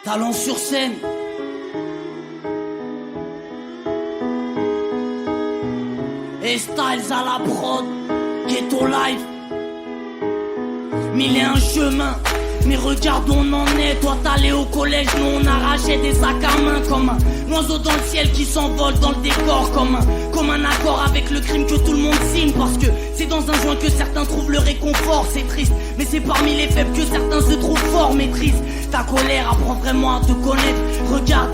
Talent sur scène. Et Styles à la prod, Ghetto Life. Mille et un chemins, mais regarde où on en est. Toi t'allais au collège, nous on arrachait des sacs à main. Comme un oiseau dans le ciel qui s'envole dans le décor. Comme un accord avec le crime que tout le monde signe. Parce que c'est dans un joint que certains trouvent le réconfort. C'est triste, mais c'est parmi les faibles que certains se trouvent forts. Maîtrise ta colère, apprends vraiment à te connaître. Regarde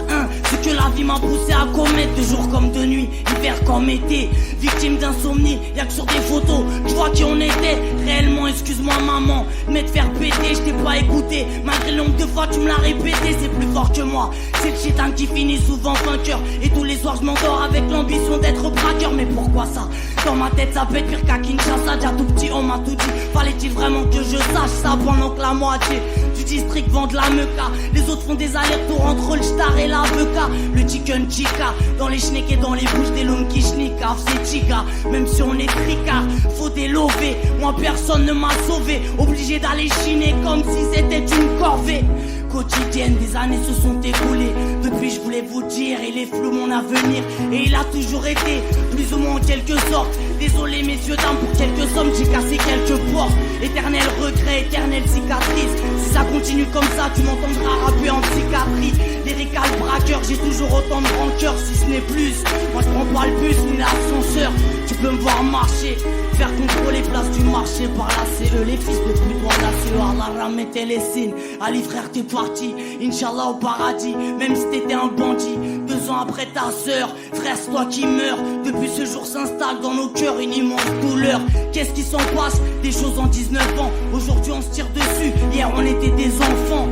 ce que la vie m'a poussé à commettre. De jour comme de nuit, hiver comme été. Victime d'insomnie, y'a que sur des photos je vois qui on était. Réellement, excuse-moi maman, mais te faire péter, je t'ai pas écouté. Malgré le nombre de fois tu me l'as répété, c'est plus fort que moi. C'est le chétan qui finit souvent vainqueur. Et tous les soirs je m'endors avec l'ambition d'être braqueur. Mais pourquoi ça? Dans ma tête ça pète pire qu'à Kinshasa. Déjà tout petit on m'a tout dit. Fallait-il vraiment que je sache ça pendant que la moitié du district vend de la meuca? Les autres font des allers-retours entre le star et la beuca. Le chicken chica, dans les schnecks et dans les bouches des longs qui schnickaf. C'est chica, même si on est tricard, faut délover. Moi personne ne m'a sauvé, obligé d'aller chiner comme si c'était une corvée quotidienne. Des années se sont écoulées depuis, je voulais vous dire, il est flou mon avenir. Et il a toujours été, plus ou moins en quelque sorte. Désolé messieurs dames pour quelques sommes, j'ai cassé quelques portes. Éternel regret, éternelle cicatrice. Si ça continue comme ça, tu m'entendras rapper en psychiatrie. Lyrical braqueur, j'ai toujours autant de rancœur, si ce n'est plus. Moi je prends pas le bus ni l'ascenseur. Tu peux me voir marcher, faire contrôler place du marché par la CE. Les fils de pute doivent la CE, Allah remettait les signes. Ali frère t'es parti, Inch'Allah au paradis. Même si t'étais un bandit, 2 ans après ta sœur. Frère c'est toi qui meurs, depuis ce jour s'installe dans nos cœurs une immense douleur. Qu'est-ce qui s'en passe? Des choses en 19 ans, aujourd'hui on se tire dessus. Hier on était des enfants.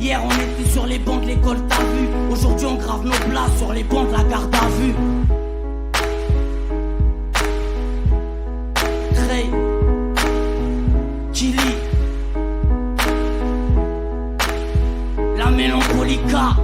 Hier on était sur les bancs de l'école, t'as vu. Aujourd'hui on grave nos places sur les bancs de la garde à vue. Trey, Kili, la mélancolica.